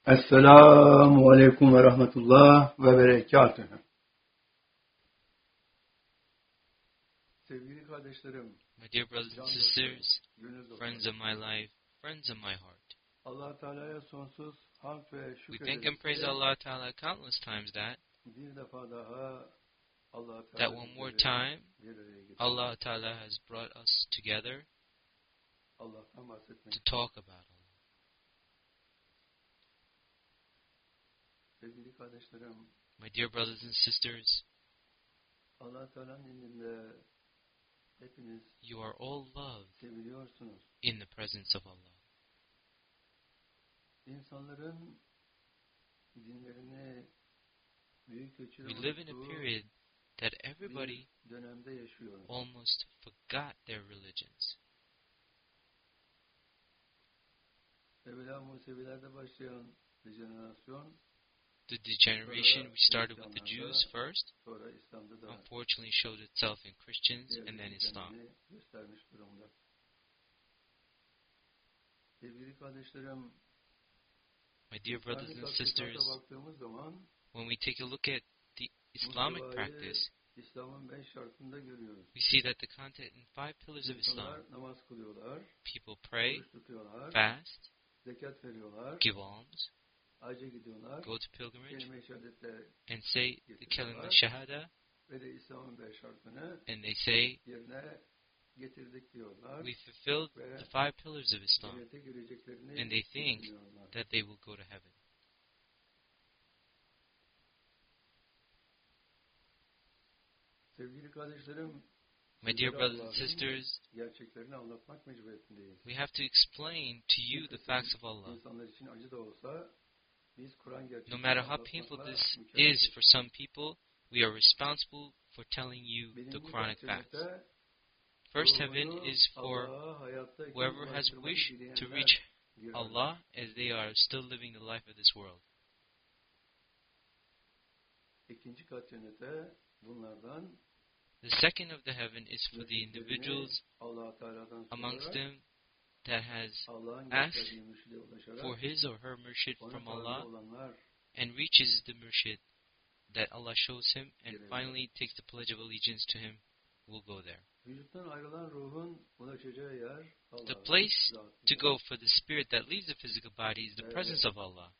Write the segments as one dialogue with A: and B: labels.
A: Esselamu Aleyküm ve Rahmetullah ve Berekatühü. Sevgili kardeşlerim,
B: My dear brothers and sisters, friends of my life, friends of my heart,
A: Allah Teala'ya sonsuz hamd ve
B: we
A: şükür
B: thank and praise Allah Ta'ala countless times
A: bir defa daha Allah
B: that one more time Allah Ta'ala has brought us together
A: Allah'tan bahsetmek.
B: to talk about Allah.
A: Sevgili kardeşlerim,
B: My dear brothers and sisters,
A: Allah Teala'nın indinde hepiniz
B: you are all loved
A: seviliyorsunuz.
B: in the presence of Allah.
A: İnsanların dinlerini büyük ölçüde
B: We live in a period that everybody
A: bir dönemde yaşıyoruz.
B: almost forgot their religions.
A: Evvela Musevilerde başlayan dejenerasyon,
B: The degeneration, we started with the Jews first,
A: sonra İslam'da da
B: unfortunately showed itself in Christians and then Islam.
A: kendini göstermiş durumda. Sevgili kardeşlerim,
B: My dear brothers and sisters,
A: baktığımız zaman
B: when we take a look at the Islamic practice,
A: İslam'ın 5 şartında görüyoruz.
B: we see that the content in 5 pillars of Islam.
A: İnsanlar namaz kılıyorlar,
B: People pray,
A: oruç tutuyorlar,
B: fast,
A: zekat veriyorlar,
B: give alms,
A: hacca gidiyorlar,
B: go to pilgrimage,
A: kelime-i şahadetle
B: and say the Kelime-i Shahada,
A: ve de İslam'ın 5 şartını
B: and they say,
A: yerine getirdik diyorlar.
B: we fulfilled the 5 pillars of Islam,
A: Cennete gireceklerini
B: and they think
A: düşünüyorlar.
B: that they will go to heaven.
A: Sevgili kardeşlerim,
B: My dear
A: sizlere
B: brothers and
A: Allah'ın
B: sisters,
A: gerçeklerini anlatmak mecburiyetindeyiz.
B: we have to explain to you the facts of Allah.
A: İnsanlar için acı da olsa biz Kur'an
B: No
A: gerçeklerini
B: matter how painful
A: anlatmakla
B: this
A: mükellef'iz.
B: is for some people, we are responsible for telling you the
A: Birinci
B: Quranic facts.
A: cennete
B: First heaven
A: ruhunu
B: is for
A: Allah'a hayattayken
B: whoever has
A: ulaştırmayı
B: wish to
A: dileyenler
B: reach
A: girerler.
B: Allah as they are still living the life of this world.
A: İkinci kat cennete bunlardan
B: The second of the heaven is for the individuals
A: Allah Teala'dan
B: amongst
A: sorarak,
B: them that has
A: Allah'ın
B: asked
A: gösterdiği mürşide ulaşarak
B: for his or her murshid
A: ona
B: from
A: tabi
B: Allah
A: olanlar
B: and reaches the murshid that Allah shows him and finally takes the pledge of allegiance to him will go there.
A: vücuttan ayrılan ruhun ulaşacağı yer
B: The
A: Allah'ın
B: place
A: zatıdır.
B: to go for the spirit that leaves the physical body is the presence of Allah.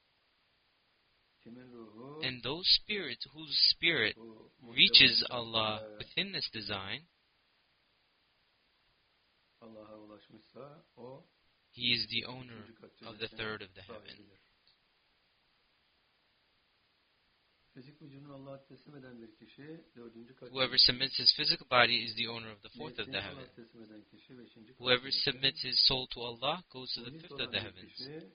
A: Kimin ruhu
B: And those spirits whose spirit
A: bu
B: reaches
A: muhtemelen
B: Allah within this design,
A: Allah'a ulaşmışsa o
B: he is the owner
A: üçüncü kat
B: of the
A: cennetin
B: third of the heaven.
A: sahibidir. Fizik vücudunu Allah'a teslim eden bir kişi dördüncü kat
B: Whoever submits his physical body is the owner of the fourth of the
A: nefsini
B: heaven.
A: Allah'a teslim eden kişi beşinci kat
B: Whoever
A: cennete,
B: submits his soul to Allah goes to the
A: muhlis
B: fifth of
A: olan
B: the
A: bir
B: heavens.
A: kişi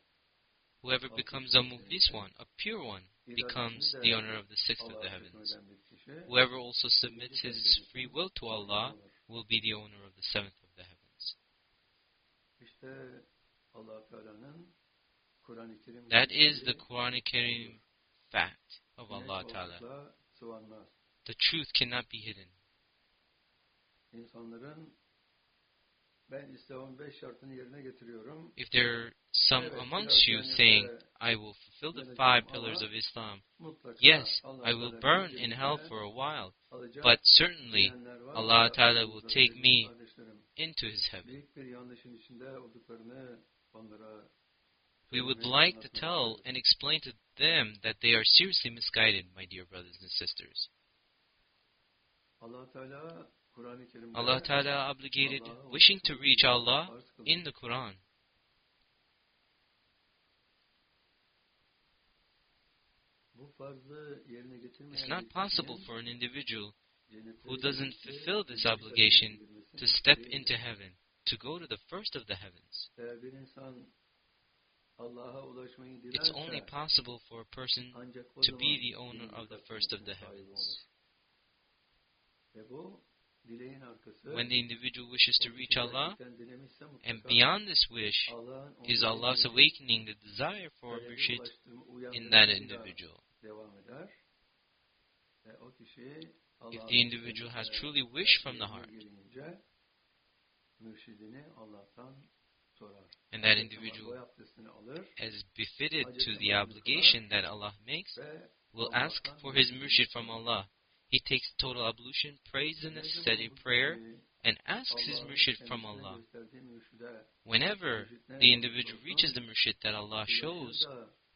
B: Whoever becomes a muhlis one, a pure one, becomes the owner of the sixth of the
A: Allah'a teslim
B: heavens.
A: eden bir kişi
B: Whoever also submits his free will to Allah will be the owner of the seventh of the heavens.
A: İşte Allah Teala'nın Kur'an-ı Kerim
B: That is the Quranic Karim fact of
A: Güneş
B: Allah Ta'ala.
A: olmakla sıvanmaz.
B: The truth cannot be hidden.
A: İnsanların ben İslam'ın 5 şartını yerine getiriyorum.
B: If there are some amongst you saying, I will fulfill the 5 pillars of Islam,
A: Mutlaka
B: yes,
A: Allah
B: I will
A: Teala'nın
B: burn in hell
A: cennetine
B: for a while,
A: alacak
B: but certainly
A: diyenler var.
B: Allah Ta'ala will
A: Aramızda
B: take
A: sevgili
B: me
A: kardeşlerim,
B: into His heaven.
A: büyük bir yanlışın içinde olduklarını onlara
B: We would
A: söylemeye,
B: like to
A: anlatmaya
B: tell
A: çalışıyoruz.
B: and explain to them that they are seriously misguided, my dear brothers and sisters.
A: Allah Teala Kur'an-ı Kerim'de
B: Allah Ta'ala obligated wishing to reach Allah in the Quran.
A: bu farzı yerine getirmeyen
B: It's not
A: bir
B: possible
A: kişinin
B: for an individual
A: cennete
B: who doesn't
A: girmesi,
B: fulfill this
A: cennete
B: obligation
A: girmesi
B: to step
A: değil.
B: into heaven, to go to the first of the heavens.
A: Eğer bir insan Allah'a ulaşmayı
B: It's only
A: dilerse
B: possible for a person
A: ancak o
B: to
A: zaman
B: be the owner
A: birinci
B: of the
A: kat
B: first of the
A: cennetine sahibi
B: heavens.
A: olur. Ve bu dileğin arkası
B: When the individual wishes to
A: o
B: reach
A: kişi
B: Allah,
A: gerçekten dilemişse
B: and
A: mutlaka
B: beyond this wish
A: Allah'ın onu
B: is Allah's
A: dileğini
B: awakening the desire for a
A: talebi
B: murshid
A: ulaştırma-
B: in that
A: uyandırmasıyla
B: individual.
A: devam eder. Ve o kişi
B: If
A: Allah'ın
B: the individual has
A: cennetine
B: truly wished from the
A: yerine
B: heart,
A: gelince mürşidini Allah'tan
B: And that individual, as befitted to the obligation that Allah makes, will ask for his murshid from Allah. He takes total ablution, prays the necessary prayer, and asks his murshid from Allah. Whenever the individual reaches the murshid that Allah shows,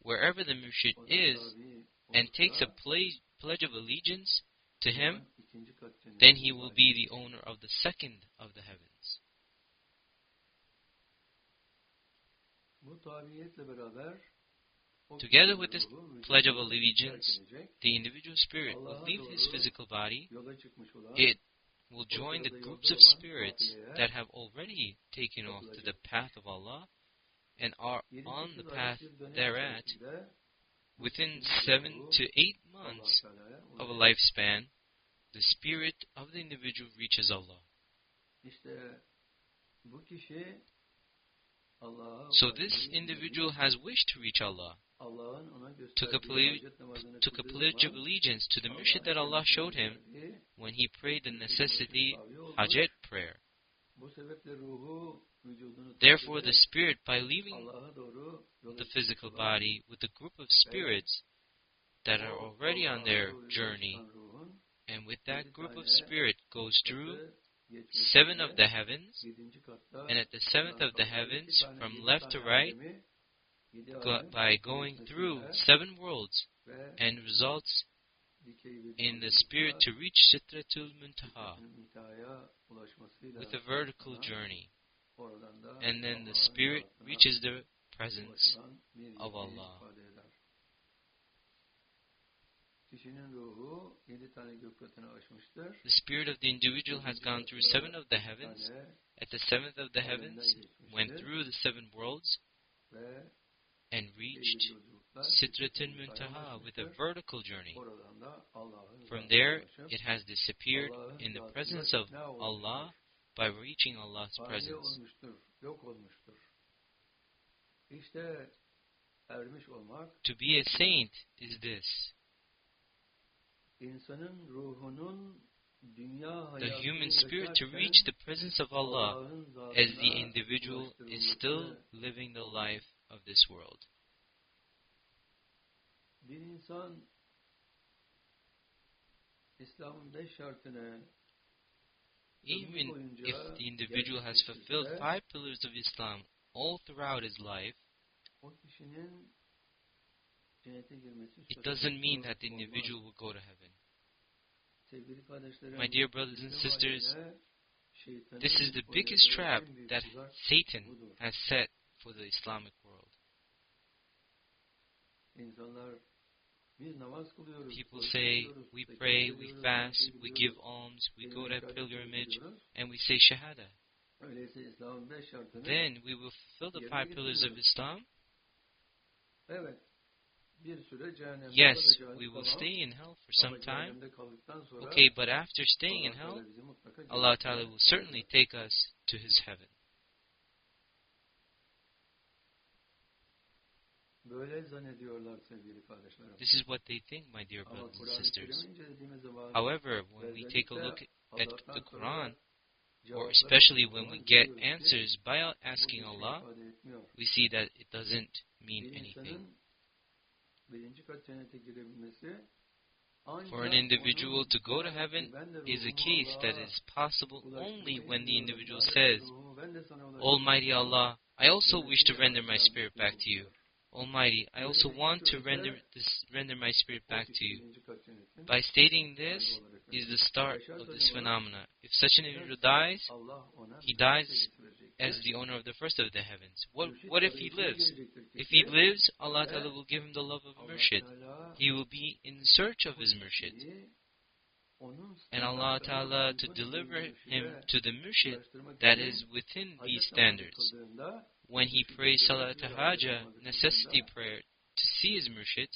B: wherever the murshid is, and takes a pledge of allegiance to him, then he will be the owner of the second of the heavens. Together with this pledge of allegiance, the individual spirit will leave his physical body. It will join the groups of spirits that have already taken off to the path of Allah and are on the path thereat. Within 7 to 8 months of a lifespan, the spirit of the individual reaches Allah. So this individual has wished to reach Allah, took a pledge of allegiance to the murshid that Allah showed him when he prayed the necessity Hajat prayer. Therefore the spirit, by leaving the physical body with a group of spirits that are already on their journey, and with that group of spirit goes through 7 of the heavens, and at the 7th of the heavens, from left to right, by going through 7 worlds, and results in the spirit to reach Sitratul Muntaha with a vertical journey, and then the spirit reaches the presence of Allah. The spirit of the individual has gone through 7 of the heavens. At the 7th of the heavens, went through the 7 worlds and reached Sitratul Muntaha with a vertical journey. From there, it has disappeared in the presence of Allah by reaching Allah's presence. To be a saint is this: the human spirit to reach the presence of Allah as the individual is still living the life of this world. Even if the individual has fulfilled 5 pillars of Islam all throughout his life, it doesn't mean that the individual will go to heaven. My dear brothers and sisters, this is the biggest trap that Satan has set for the Islamic world. People say, we pray, we fast, we give alms, we go to pilgrimage, and we say Shahada. Then we will fulfill the 5 pillars of Islam. Yes, we will stay in hell for some time. Okay, but after staying in hell, Allah Teala will certainly take us to His heaven. This is what they think, my dear brothers and sisters. However, when we take a look at the Quran, or especially when we get answers by asking Allah, we see that it doesn't mean anything. For an individual to go to heaven is a case that is possible only when the individual says, Almighty Allah, I also wish to render my spirit back to you. Almighty, I also want to render my spirit back to you. By stating this is the start of this phenomena. If such an individual dies, he dies as the owner of the first of the heavens. What if he lives? If he lives, Allah Ta'ala will give him the love of Murshid. He will be in search of his Murshid. And Allah Ta'ala to deliver him to the Murshid that is within these standards. When he prays Salat Haja, necessity prayer, to see his Murshid,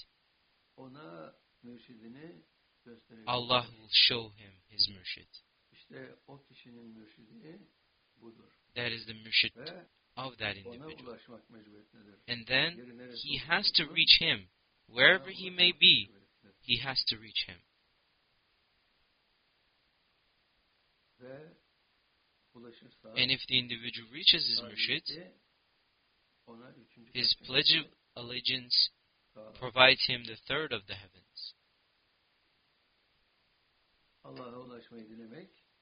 B: Allah will show him his Murshid. That is the Murshid of that individual. And then he has to reach him. Wherever he may be, he has to reach him. And if the individual reaches his Murshid, His pledge of allegiance provides him the third of the heavens.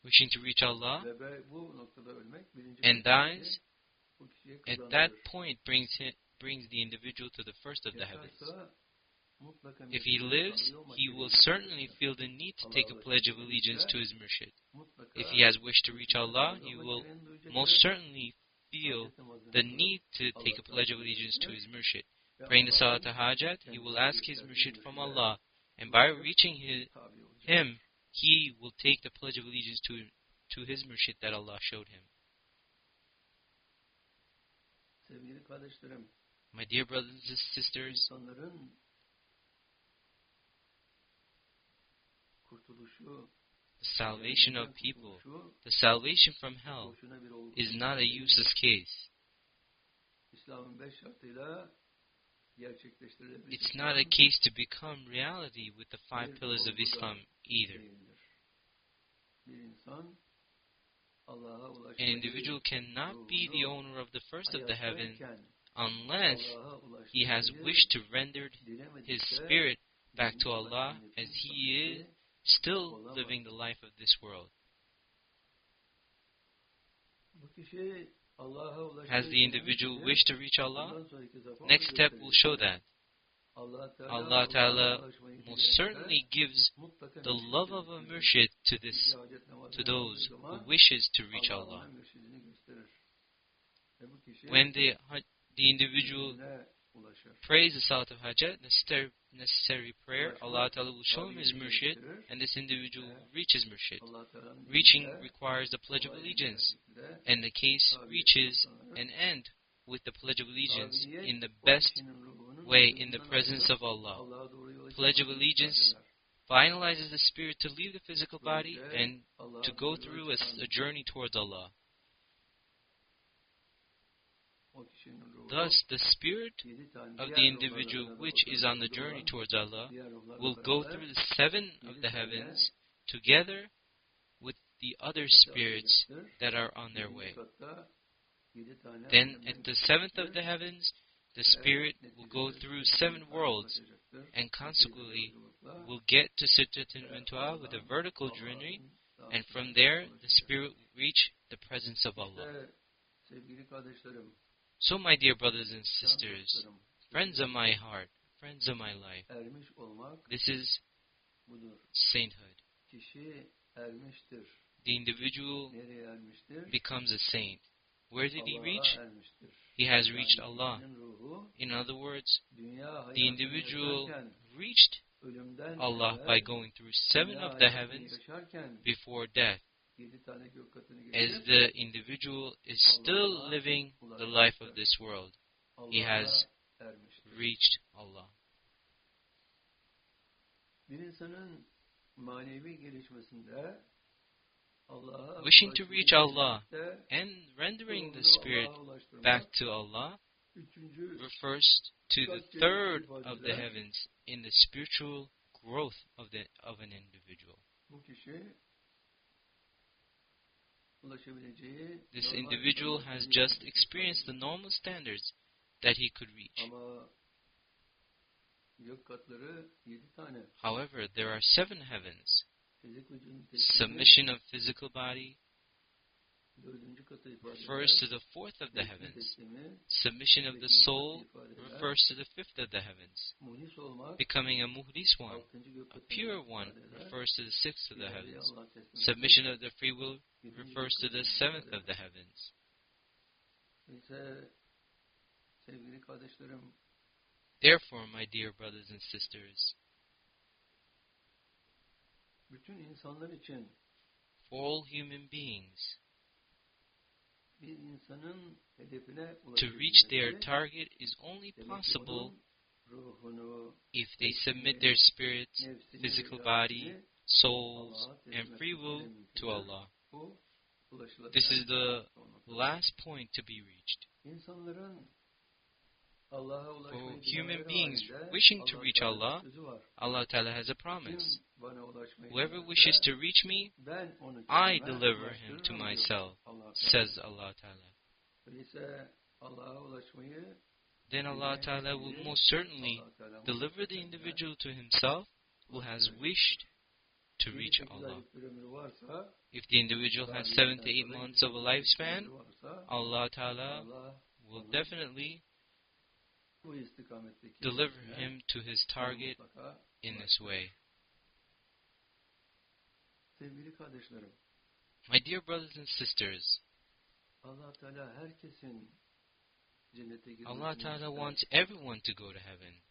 B: Wishing to reach Allah and dies, at that point brings the individual to the first of the heavens. If he lives, he will certainly feel the need to take a pledge of allegiance to his murshid. If he has wished to reach Allah, he will most certainly feel the need to take a pledge of allegiance to his murshid. Praying the Salat al-Hajat, he will ask his murshid from Allah, and by reaching him, he will take the pledge of allegiance to his murshid that Allah showed him. My dear brothers and sisters, the salvation of people, the salvation from hell, is not a useless case. It's not a case to become reality with the 5 pillars of Islam either. An individual cannot be the owner of the first of the heaven unless he has wished to render his spirit back to Allah as he is still living the life of this world. Has the individual wished to reach Allah? Next step will show that. Allah Teala most certainly gives the love of a murshid to those who wishes to reach Allah. When the individual prays the Salat of Hajat, necessary prayer, Allah Ta'ala will show him his murshid, and this individual will reach his murshid. Reaching requires the pledge of allegiance, and the case reaches an end with the pledge of allegiance in the best way in the presence of Allah. Pledge of allegiance finalizes the spirit to leave the physical body and to go through a journey towards Allah. Thus, the spirit of the individual which is on the journey towards Allah will go through the 7 of the heavens together with the other spirits that are on their way. Then, at the 7th of the heavens, the spirit will go through 7 worlds and consequently will get to Sidratul Muntaha with a vertical journey, and from there the spirit will reach the presence of Allah. So, my dear brothers and sisters, friends of my heart, friends of my life, this is sainthood. The individual becomes a saint. Where did he reach? He has reached Allah. In other words, the individual reached Allah by going through 7 of the heavens before death, as the individual is still living the life of this world. He has reached Allah. Wishing to reach Allah and rendering the spirit back to Allah refers to the 3rd of the heavens in the spiritual growth of an individual. This individual has just experienced the normal standards that he could reach. However, there are 7 heavens. Submission of physical body refers to the 4th of the heavens. Submission of the soul refers to the 5th of the heavens. Becoming a muhdis one, a pure one, refers to the 6th of the heavens. Submission of the free will refers to the 7th of the heavens. Therefore, my dear brothers and sisters, for all human beings, to reach their target is only possible if they submit their spirits, physical body, souls, and free will to Allah. This is the last point to be reached. For human beings wishing to reach Allah, Allah Ta'ala has a promise. Whoever wishes to reach me, I deliver him to myself, says Allah Ta'ala. then Allah Ta'ala will most certainly deliver the individual to himself who has wished to reach Allah. If the individual has 7 to 8 months of a lifespan, Allah Ta'ala will definitely deliver him to his target in this way. My dear brothers and sisters, Allah Ta'ala wants everyone to go to heaven.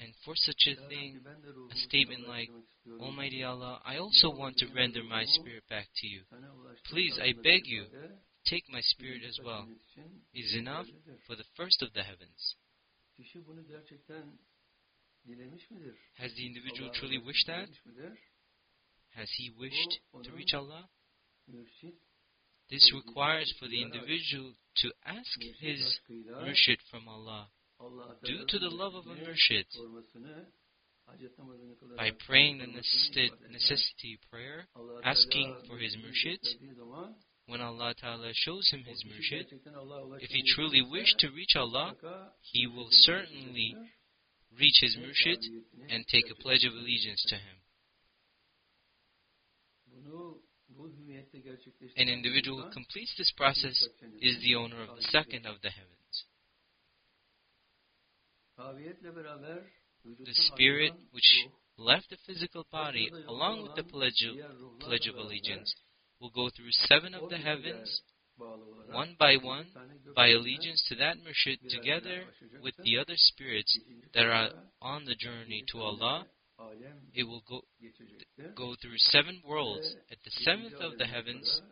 B: And for such a thing, a statement like, Almighty Allah, I also want to render my spirit back to you. Please, I beg you, take my spirit as well, is enough for the first of the heavens. Has the individual truly wished that? Has he wished to reach Allah? This requires for the individual to ask his murshid from Allah. Due to the love of a murshid, by praying the necessity prayer, asking for his murshid, when Allah Ta'ala shows him his murshid, if he truly wished to reach Allah, he will certainly reach his murshid and take a pledge of allegiance to him. An individual who completes this process is the owner of the second of the heavens. The spirit which left the physical body along with the pledge of allegiance will go through 7 of the heavens, one, by allegiance to that murshid, together with the other spirits that are on the journey to Allah. It will go through 7 worlds. At the 7th of the heavens,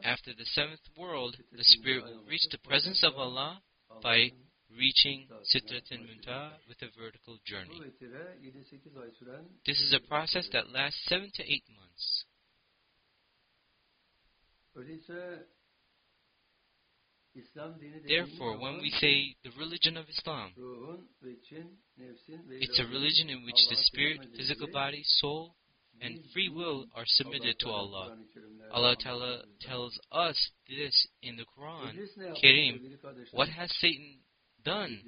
B: after the 7th world, the spirit will reach the presence of Allah by reaching Sidratul Muntaha with a vertical journey. This is a process that lasts 7 to 8 months. Therefore, when we say the religion of Islam, it's a religion in which the spirit, physical body, soul, and free will are submitted to Allah. Allah Ta'ala tells us this in the Quran Kareem. What has Satan done,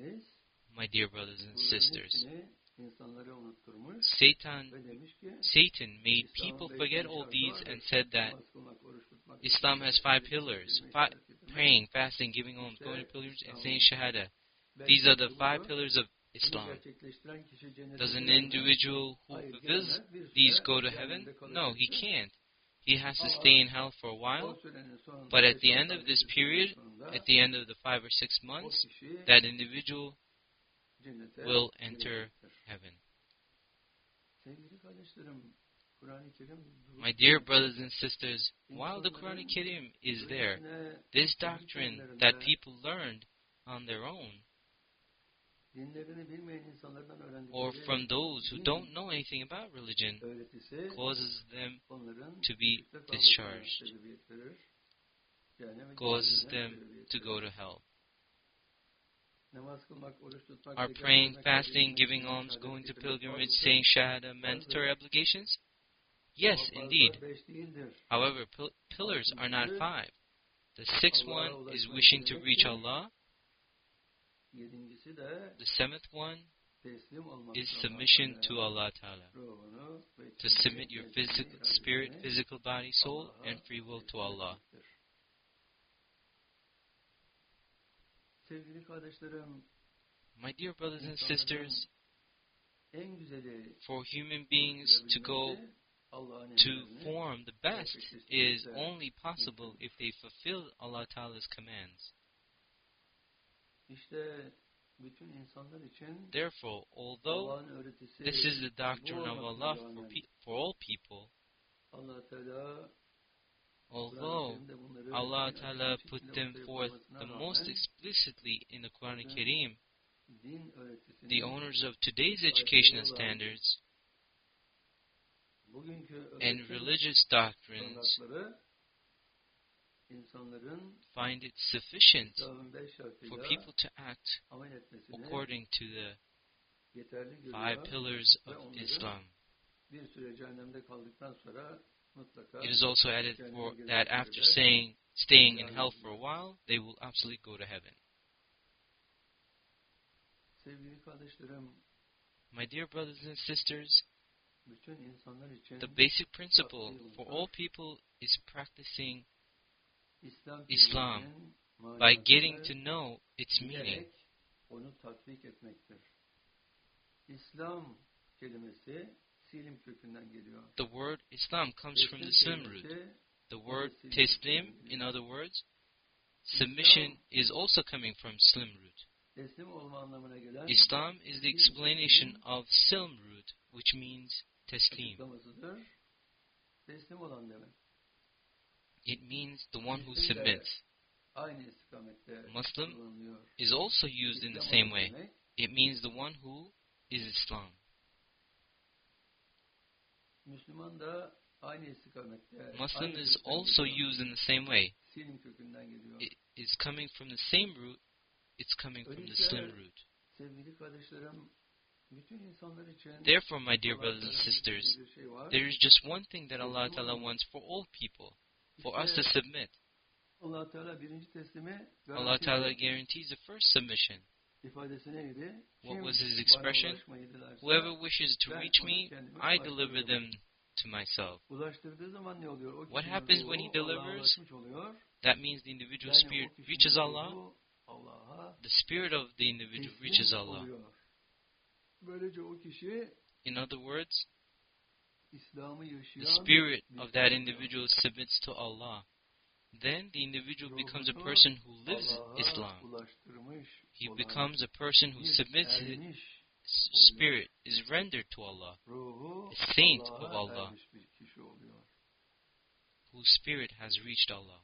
B: my dear brothers and sisters? Satan made people forget all these and said that Islam has 5 pillars: praying, fasting, giving alms, going to pilgrimage, and saying Shahada. These are the 5 pillars of Islam. Does an individual who fulfills these go to heaven? No, he can't. He has to stay in hell for a while, but at the end of this period, at the end of the 5 or 6 months, that individual will enter heaven. My dear brothers and sisters, while the Quranic Kareem is there, this doctrine that people learned on their own, or from those who don't know anything about religion, causes them to be discharged, causes them to go to hell. Are praying, fasting, giving alms, going to pilgrimage, saying Shahada mandatory obligations? Yes, indeed. However, pillars are not 5. The 6th one is wishing to reach Allah. The 7th one is submission to Allah Ta'ala. To submit your physical spirit, physical body, soul, and free will to Allah. My dear brothers and sisters, for human beings to go to form the best is only possible if they fulfill Allah Ta'ala's commands. Therefore, although this is the doctrine of Allah for all people, although Allah Ta'ala put them forth the most explicitly in the Quranic Kareem, the owners of today's educational standards and religious doctrines find it sufficient for people to act according to the 5 pillars of Islam. It is also added that after staying in hell for a while, they will absolutely go to heaven. My dear brothers and sisters, the basic principle for all people is practicing Islam by getting to know its meaning. The word Islam comes from the Slim root. The word Teslim, in other words, submission, is also coming from Slim root. Islam is the explanation of Silm root, which means Teslim. It means the one who submits. Muslim is also used in the same way. It means the one who is Islam. Muslim is also used in the same way. It is coming from the same root. It's coming from the Slim root. Therefore, my dear brothers and sisters, there is just one thing that Allah Ta'ala wants for all people, for us to submit. Allah Ta'ala guarantees the first submission. What was his expression? Whoever wishes to reach me, I deliver them to myself. What happens when he delivers? That means the individual spirit reaches Allah. The spirit of the individual reaches Allah. In other words, the spirit of that individual submits to Allah. Then the individual becomes a person who lives Islam. He becomes a person who submits his spirit, is rendered to Allah, a saint of Allah, whose spirit has reached Allah.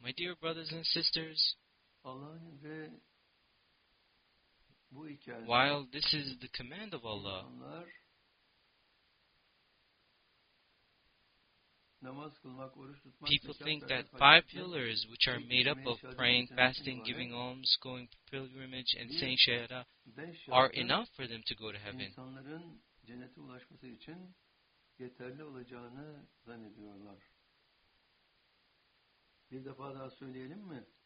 B: My dear brothers and sisters, while this is the command of Allah, people think that 5 pillars, which are made up of praying, fasting, giving alms, going pilgrimage, and saying Shahada, are enough for them to go to heaven.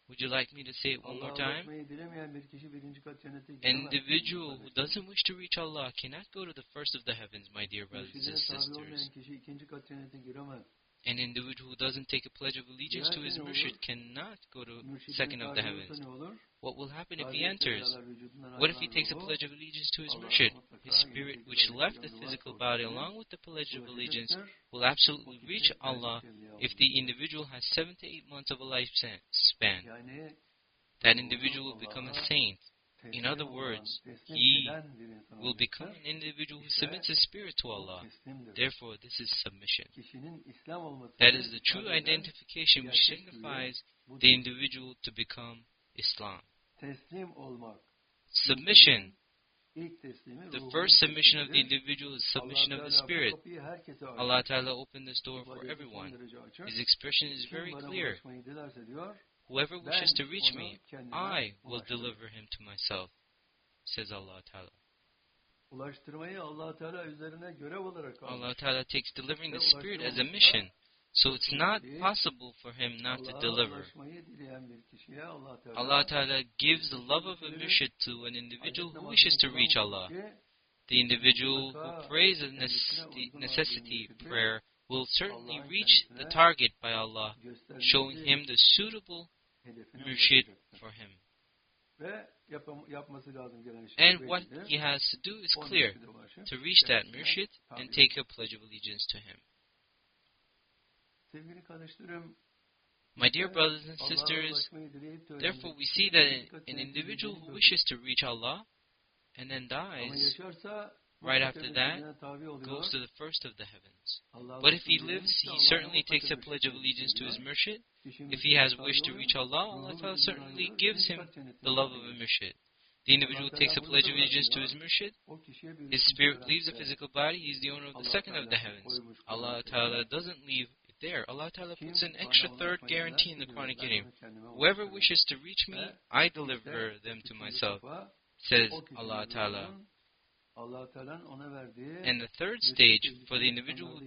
B: Would you like me to say it one more time? An individual who doesn't wish to reach Allah cannot go to the first of the heavens, my dear brothers and sisters. An individual who doesn't take a pledge of allegiance to his murshid cannot go to second of the heavens. What will happen if he enters? What if he takes a pledge of allegiance to his murshid? His spirit, which left the physical body along with the pledge of allegiance, will absolutely reach Allah if the individual has 7 to 8 months of a lifespan. That individual will become a saint. In other words, he will become an individual who submits his spirit to Allah. Therefore, this is submission. That is the true identification which signifies the individual to become Islam. Submission. The first submission of the individual is submission of the spirit. Allah Ta'ala opened this door for everyone. His expression is very clear. Whoever wishes to reach me, I will deliver him to myself, says Allah Ta'ala. Allah Ta'ala takes delivering the spirit as a mission, so it's not possible for him not to deliver. Allah Ta'ala gives the love of a murshid to an individual who wishes to reach Allah. The individual who prays a necessity prayer will certainly reach the target by Allah, showing him the suitable murshid for him. And what he has to do is clear, to reach that murshid and take a pledge of allegiance to him. My dear brothers and sisters, therefore we see that an individual who wishes to reach Allah and then dies, right after that, goes to the first of the heavens. But if he lives, he certainly takes a pledge of allegiance to his murshid. If he has wished to reach Allah, Allah certainly gives him the love of a murshid. The individual takes a pledge of allegiance to his murshid. His spirit leaves the physical body. He is the owner of the second of the heavens. Allah Ta'ala doesn't leave it there. Allah Ta'ala puts an extra third guarantee in the Quranic. Whoever wishes to reach me, I deliver them to myself, says Allah Ta'ala. And the third stage, for the individual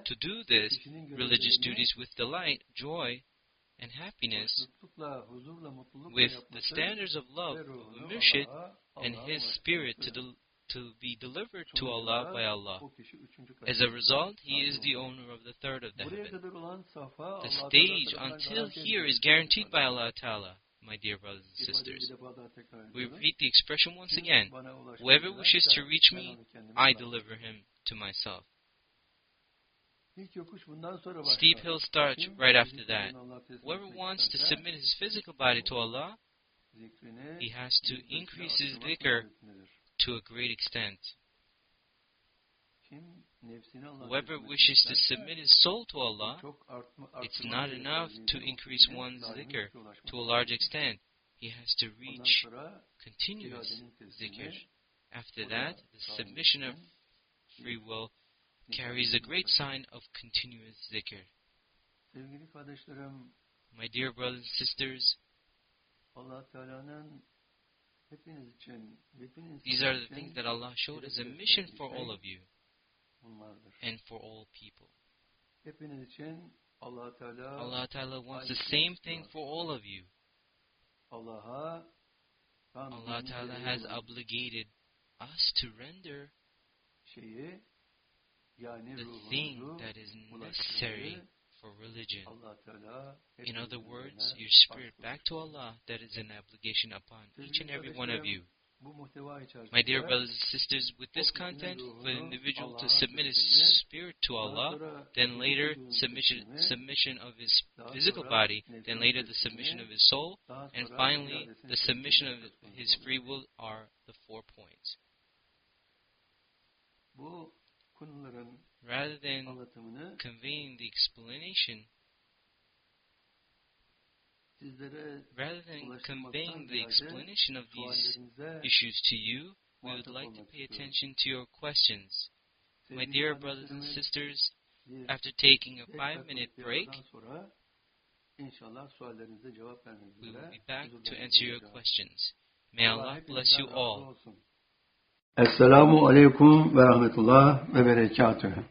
B: to do this religious duties with delight, joy, and happiness, with the standards of love of the Murshid and his spirit to be delivered to Allah by Allah. As a result, he is the owner of the third of the heaven. The stage until here is guaranteed by Allah Ta'ala, my dear brothers and sisters. We repeat the expression once again. Whoever wishes to reach me, I deliver him to myself. Steep hill starts right after that. Whoever wants to submit his physical body to Allah, he has to increase his dhikr to a great extent. Whoever wishes to submit his soul to Allah, it's not enough to increase one's dhikr to a large extent. He has to reach continuous dhikr. After that, the submission of free will carries a great sign of continuous dhikr. My dear brothers and sisters, these are the things that Allah showed as a mission for all of you and for all people. Allah Ta'ala wants the same thing for all of you. Allah Ta'ala has obligated us to render the thing that is necessary for religion. In other words, your spirit back to Allah, that is an obligation upon each and every one of you. My dear brothers and sisters, with this content, for the individual to submit his spirit to Allah, then later submission of his physical body, then later the submission of his soul, and finally the submission of his free will are the 4 points. Rather than conveying the explanation, of these issues to you, we would like to pay attention to your questions. My dear brothers and sisters, after taking a 5-minute break, we will be back to answer your questions. May Allah bless you all.
A: Esselamu Aleyküm ve Rahmetullah ve Berekatuhu.